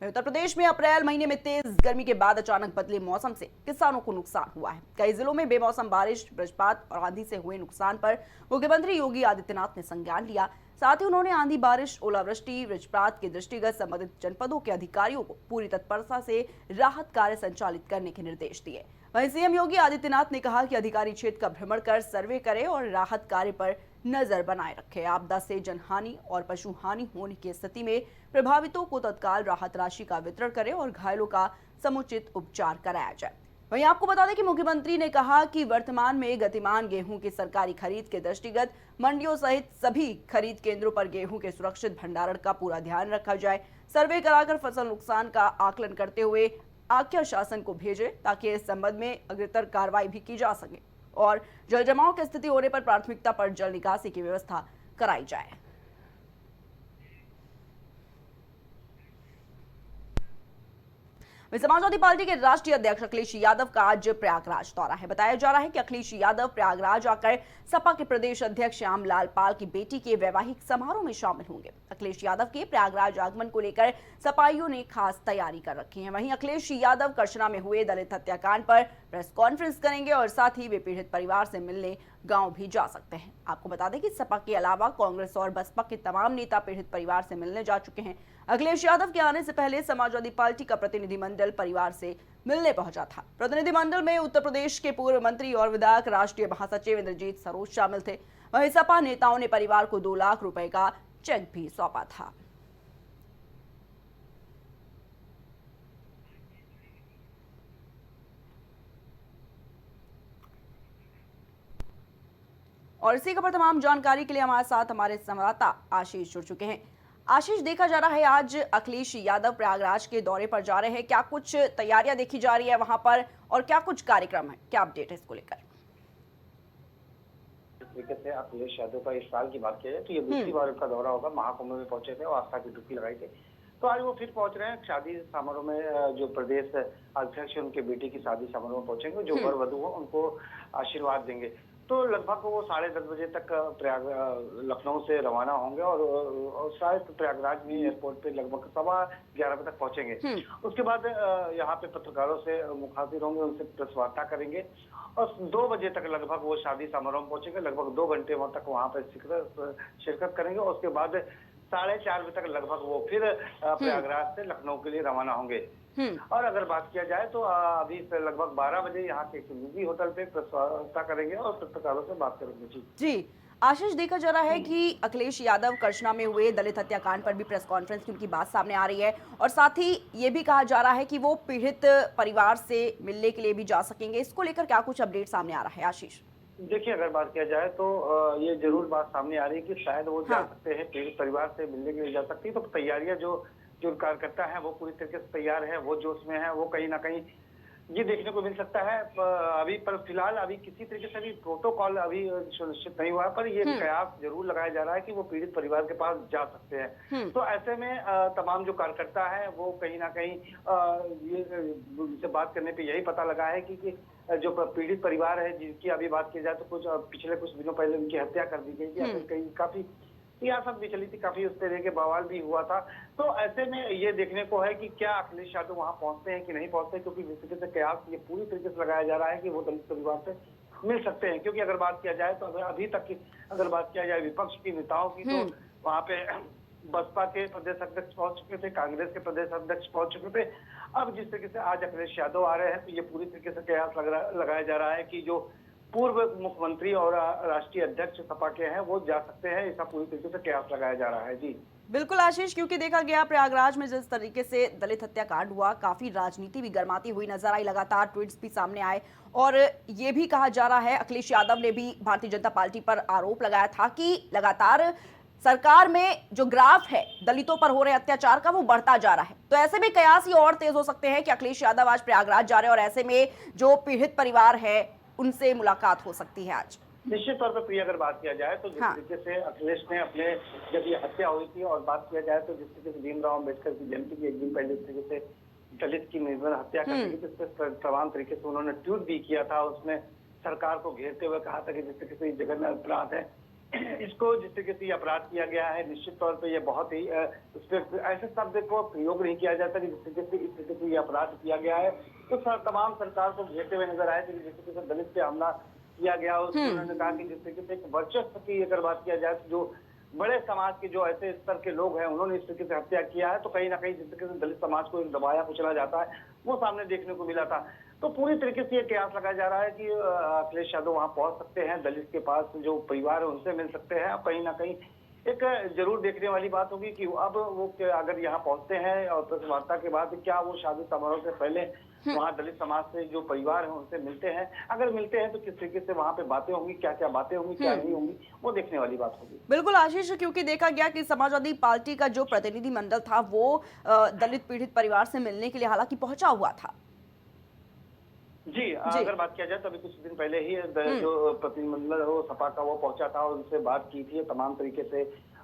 उत्तर प्रदेश में अप्रैल महीने में तेज गर्मी के बाद अचानक बदले मौसम से किसानों को नुकसान हुआ है। कई जिलों में बेमौसम बारिश, वज्रपात और आंधी से हुए नुकसान पर मुख्यमंत्री योगी आदित्यनाथ ने संज्ञान लिया। साथ ही उन्होंने आंधी, बारिश, ओलावृष्टि, वज्रपात के दृष्टिगत संबंधित जनपदों के अधिकारियों को पूरी तत्परता से राहत कार्य संचालित करने के निर्देश दिए। वहीं सीएम योगी आदित्यनाथ ने कहा कि अधिकारी क्षेत्र का भ्रमण कर सर्वे करें और राहत कार्य पर नजर बनाए रखें। आपदा से जनहानि और पशु हानि होने की स्थिति में प्रभावितों को तत्काल राहत राशि का वितरण करें और घायलों का समुचित उपचार कराया जाए। वहीं आपको बता दें कि मुख्यमंत्री ने कहा कि वर्तमान में गतिमान गेहूं की सरकारी खरीद के दृष्टिगत मंडियों सहित सभी खरीद केंद्रों पर गेहूं के सुरक्षित भंडारण का पूरा ध्यान रखा जाए। सर्वे कराकर फसल नुकसान का आकलन करते हुए आज्ञा शासन को भेजे ताकि इस संबंध में अग्रतर कार्रवाई भी की जा सके और जल जमाव की स्थिति होने पर प्राथमिकता पर जल निकासी की व्यवस्था कराई जाए। समाजवादी पार्टी के राष्ट्रीय अध्यक्ष अखिलेश यादव का आज प्रयागराज दौरा है। बताया जा रहा है कि अखिलेश यादव प्रयागराज आकर सपा के प्रदेश अध्यक्ष श्यामलाल पाल की बेटी के वैवाहिक समारोह में शामिल होंगे। अखिलेश यादव के प्रयागराज आगमन को लेकर सपाइयों ने खास तैयारी कर रखी है। वहीं अखिलेश यादव करछना में हुए दलित हत्याकांड पर प्रेस कॉन्फ्रेंस करेंगे और साथ ही वे पीड़ित परिवार से मिलने गांव भी जा सकते हैं। आपको बता दें कि सपा के अलावा कांग्रेस और बसपा के तमाम नेता पीड़ित परिवार से मिलने जा चुके हैं। अखिलेश यादव के आने से पहले समाजवादी पार्टी का प्रतिनिधिमंडल परिवार से मिलने पहुंचा था। प्रतिनिधिमंडल में उत्तर प्रदेश के पूर्व मंत्री और विधायक राष्ट्रीय महासचिव इंद्रजीत सरोज शामिल थे। वहीं सपा नेताओं ने परिवार को 2 लाख रुपए का चेक भी सौंपा था। और इसी खबर तमाम जानकारी के लिए हमारे साथ हमारे संवाददाता आशीष जुड़ चुके हैं। आशीष, देखा जा रहा है आज अखिलेश यादव प्रयागराज के दौरे पर जा रहे हैं, क्या कुछ तैयारियां देखी जा रही है वहां पर और क्या कुछ कार्यक्रम है, क्या अपडेट है इसको लेकर? इस तरीके से अखिलेश यादव का इस साल की बात की जाए तो ये दूसरी बार उनका दौरा होगा। महाकुंभ में पहुंचे थे और आस्था की डुबकी लगाई थी, तो आज वो फिर पहुंच रहे हैं। शादी समारोह में जो प्रदेश अध्यक्ष उनके बेटी की शादी समारोह में पहुंचेंगे। जो वर वधू हो उनको आशीर्वाद देंगे। तो लगभग वो 10:30 बजे तक लखनऊ से रवाना होंगे और शायद प्रयागराज में एयरपोर्ट पे लगभग 11:15 बजे तक पहुंचेंगे। उसके बाद यहाँ पे पत्रकारों से मुखातिब होंगे, उनसे प्रेस वार्ता करेंगे और 2 बजे तक लगभग वो शादी समारोह में पहुंचेंगे। लगभग 2 घंटे तक वहाँ पे शिरकत करेंगे और उसके बाद 4:30 बजे तक लगभग वो फिर प्रयागराज से लखनऊ के लिए रवाना होंगे। और अगर बात किया जाए तो अभी से लगभग 12 बजे यहाँ के निजी होटल पे प्रेस वार्ता करेंगे और पत्रकारों से बात करेंगे। जी आशीष, देखा जा रहा है कि अखिलेश यादव करछना में हुए दलित हत्याकांड पर भी प्रेस कॉन्फ्रेंस की उनकी बात सामने आ रही है और साथ ही ये भी कहा जा रहा है कि वो पीड़ित परिवार से मिलने के लिए भी जा सकेंगे। इसको लेकर क्या कुछ अपडेट सामने आ रहा है आशीष? देखिए, अगर बात किया जाए तो ये जरूर बात सामने आ रही है कि शायद वो जा सकते हैं, पीड़ित परिवार से मिलने के लिए जा सकती है। तो तैयारियां जो कार्यकर्ता है वो पूरी तरीके से तैयार है, वो जोश में है। वो कहीं ना कहीं ये देखने को मिल सकता है अभी, पर फिलहाल अभी किसी तरीके से भी प्रोटोकॉल अभी सुनिश्चित नहीं हुआ है, पर ये कयास जरूर लगाया जा रहा है कि वो पीड़ित परिवार के पास जा सकते हैं। तो ऐसे में तमाम जो कार्यकर्ता है वो कहीं ना कहीं ये उनसे बात करने पे यही पता लगा है कि जो पीड़ित परिवार है, जिनकी अभी बात की जाए तो पिछले कुछ दिनों पहले उनकी हत्या कर दी गई थी। कहीं काफी सियासत भी चली थी, काफी उस तरह के बवाल भी हुआ था। तो ऐसे में ये देखने को है कि क्या अखिलेश यादव वहां पहुंचते हैं कि नहीं पहुंचते, क्योंकि जिस तरीके से कयास ये पूरी तरीके से लगाया जा रहा है कि वो दलित परिवार से मिल सकते हैं। क्योंकि अगर बात किया जाए तो अभी तक की अगर बात किया जाए विपक्ष की नेताओं की, तो वहां पे बसपा के प्रदेश अध्यक्ष पहुंच चुके थे, कांग्रेस के प्रदेश अध्यक्ष पहुंच चुके थे। अब जिस तरीके से आज अखिलेश यादव आ रहे हैं तो ये पूरी तरीके से कयास लगाया जा रहा है कि जो पूर्व मुख्यमंत्री और राष्ट्रीय अध्यक्ष सपा के हैं वो जा सकते हैं। ऐसा पूरी तरीके से कयास लगाया जा रहा है। जी बिल्कुल आशीष, क्योंकि देखा गया प्रयागराज में जिस तरीके से दलित हत्याकांड हुआ, काफी राजनीति भी गर्माती हुई नजर आई, लगातार ट्वीट्स भी सामने आए और ये भी कहा जा रहा है, अखिलेश यादव ने भी भारतीय जनता पार्टी पर आरोप लगाया था कि लगातार सरकार में जो ग्राफ है दलितों पर हो रहे अत्याचार का वो बढ़ता जा रहा है। तो ऐसे में कयास ये और तेज हो सकते हैं कि अखिलेश यादव आज प्रयागराज जा रहे हैं और ऐसे में जो पीड़ित परिवार है उनसे मुलाकात हो सकती है आज। निश्चित तौर पर प्रिया, अगर बात किया जाए तो जिस तरीके से अखिलेश ने अपने जब ये हत्या हुई थी और बात किया जाए तो जिस तरीके से भीमराव अम्बेडकर की जयंती की एक दिन पहले इस तरीके से दलित की निर्मम हत्या कर दी थी, जिस पर तमाम तरीके से उन्होंने ट्वीट भी किया था। उसमें सरकार को घेरते हुए कहा था कि जिस तरीके से जघन्य अपराध है इसको जिस तरीके से ये अपराध किया गया है, निश्चित तौर पे ये बहुत ही इस पे ऐसे शब्द को प्रयोग नहीं किया जाता कि जिस तरीके से इस तरीके से ये अपराध किया गया है। तो तमाम सरकार को घेरते हुए नजर आए थे कि जिस तरीके से दलित पे हमला किया गया, उसमें उन्होंने कहा कि जिस तरीके से एक वर्चस्व की अगर बात किया जाए तो जो बड़े समाज के जो ऐसे स्तर के लोग हैं उन्होंने इस तरीके से हत्या किया है, तो कहीं ना कहीं जिस तरीके से दलित समाज को एक दबाया कुचला जाता है वो सामने देखने को मिला था। तो पूरी तरीके से ये कयास लगाया जा रहा है कि अखिलेश यादव वहां पहुंच सकते हैं, दलित के पास जो परिवार है उनसे मिल सकते हैं। अब कहीं ना कहीं एक जरूर देखने वाली बात होगी कि अब वो अगर यहाँ पहुंचते हैं और प्रेस वार्ता के बाद क्या वो शादी समारोह से पहले वहाँ दलित समाज से जो परिवार है उनसे मिलते हैं, अगर मिलते हैं तो किस तरीके से वहाँ पे बातें होंगी, क्या क्या बातें होंगी, क्या नहीं होंगी, वो देखने वाली बात होगी। बिल्कुल आशीष, क्योंकि देखा गया कि समाजवादी पार्टी का जो प्रतिनिधि मंडल था वो दलित पीड़ित परिवार से मिलने के लिए हालांकि पहुंचा हुआ था। जी, अगर बात किया जाए तो अभी कुछ दिन पहले ही जो प्रतिनिधिमंडल वो सपा का वो पहुंचा था और उनसे बात की थी, तमाम तरीके से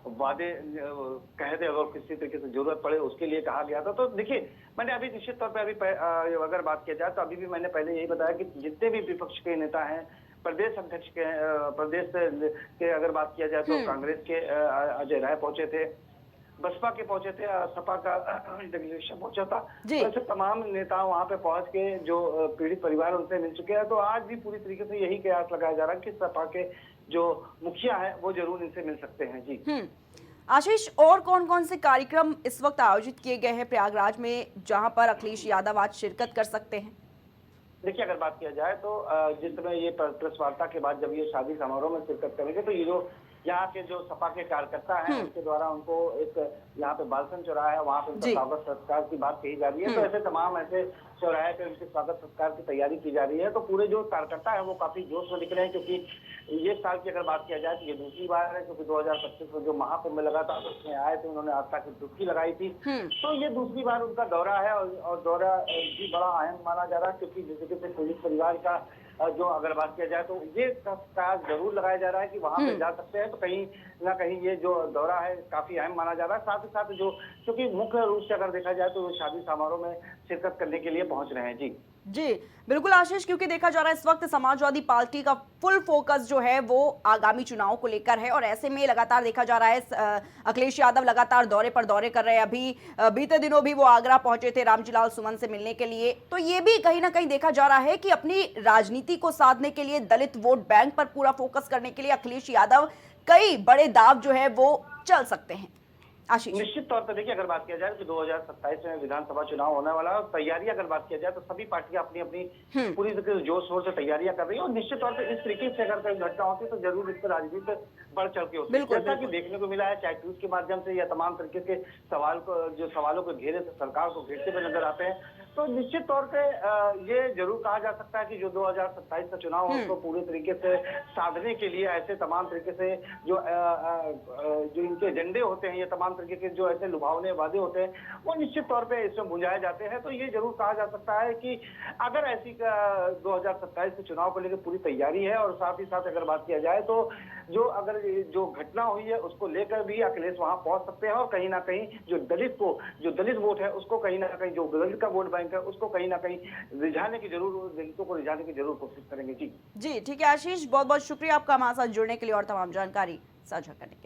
वादे कहे थे, अगर किसी तरीके से जरूरत पड़े उसके लिए कहा गया था। तो देखिए, मैंने अभी निश्चित तौर पे अभी अगर बात किया जाए तो अभी भी मैंने पहले यही बताया कि जितने भी विपक्ष के नेता हैं, प्रदेश अध्यक्ष के प्रदेश के अगर बात किया जाए तो कांग्रेस के अजय राय पहुंचे थे, बसपा के पहुंचे थे, सपा का जगदीश पहुंचा था। तो ऐसे तमाम नेता वहां पे पहुंच के जो पीड़ित परिवार उनसे मिल चुके हैं। तो आज भी पूरी तरीके से यही कयास लगाया जा रहा है कि सपा के जो मुखिया है वो जरूर इनसे मिल सकते हैं। जी आशीष, और कौन कौन से कार्यक्रम इस वक्त आयोजित किए गए हैं प्रयागराज में जहां पर अखिलेश यादव आज शिरकत कर सकते हैं? देखिए, अगर बात किया जाए तो जिस समय ये प्रेस वार्ता के बाद जब ये शादी समारोह में शिरकत करेंगे तो ये जो यहाँ के जो सपा के कार्यकर्ता हैं उनके द्वारा उनको एक यहाँ पे बालसन चौराहा है, वहाँ पे उनका स्वागत सत्कार की बात कही जा रही है। तो ऐसे तमाम ऐसे चौराहे पे उनके स्वागत सत्कार की तैयारी की जा रही है। तो पूरे जो कार्यकर्ता है वो काफी जोश में दिख रहे हैं, क्योंकि ये साल की अगर बात किया जाए तो ये दूसरी बार है, क्योंकि 2025 में जो महाकुंभ लगा था उसमें आए थे, उन्होंने आस्था की डुबकी लगाई थी। तो ये दूसरी बार उनका दौरा है और दौरा भी बड़ा अहम माना जा रहा है, क्योंकि जिस तरीके से पीड़ित परिवार का जो अगर बात किया जाए तो ये कयास जरूर लगाया जा रहा है कि वहां पे जा सकते हैं। तो कहीं ना कहीं ये जो दौरा है काफी अहम माना जा रहा है। साथ ही साथ जो क्योंकि मुख्य रूप से अगर देखा जाए तो वो शादी समारोह में शिरकत करने के लिए पहुंच रहे हैं। जी बिल्कुल आशीष, क्योंकि देखा जा रहा है इस वक्त समाजवादी पार्टी का फुल फोकस जो है वो आगामी चुनाव को लेकर है और ऐसे में लगातार देखा जा रहा है अखिलेश यादव लगातार दौरे पर दौरे कर रहे हैं। अभी बीते दिनों भी वो आगरा पहुंचे थे रामजीलाल सुमन से मिलने के लिए। तो ये भी कहीं ना कहीं देखा जा रहा है कि अपनी राजनीति को साधने के लिए, दलित वोट बैंक पर पूरा फोकस करने के लिए अखिलेश यादव कई बड़े दाव जो है वो चल सकते हैं। आशीष, निश्चित तौर पर देखिए, अगर बात किया जाए तो 2027 में विधानसभा चुनाव होने वाला है और तैयारी अगर बात किया जाए तो सभी पार्टियां अपनी अपनी पूरी तरीके से जोर शोर से तैयारियां कर रही है। और निश्चित तौर पर इस तरीके से अगर कोई घटना होती है तो जरूर इस पर राजनीति बढ़ चढ़ के होती है, जैसा कि देखने को मिला है, चाहे ट्वीट के माध्यम से या तमाम तरीके के सवालों को घेरे से सरकार को घेरते हुए नजर आते हैं। तो निश्चित तौर पे ये जरूर कहा जा सकता है कि जो 2027 का चुनाव है उसको पूरे तरीके से साधने के लिए ऐसे तमाम तरीके से जो इनके एजेंडे होते हैं, ये तमाम तरीके के जो ऐसे लुभावने वादे होते हैं वो निश्चित तौर पे इसमें बुझाए जाते हैं। तो ये जरूर कहा जा सकता है कि अगर ऐसी 2027 के चुनाव को लेकर पूरी तैयारी है और साथ ही साथ अगर बात किया जाए तो जो घटना हुई है उसको लेकर भी अखिलेश वहां पहुंच सकते हैं और कहीं ना कहीं जो दलित वोट है उसको कहीं ना कहीं, जो दलित का वोट बैंक है उसको कहीं ना कहीं दलितों को रिझाने की जरूर कोशिश करेंगे। जी ठीक है आशीष, बहुत बहुत शुक्रिया आपका हमारे साथ जुड़ने के लिए और तमाम जानकारी साझा करने के लिए।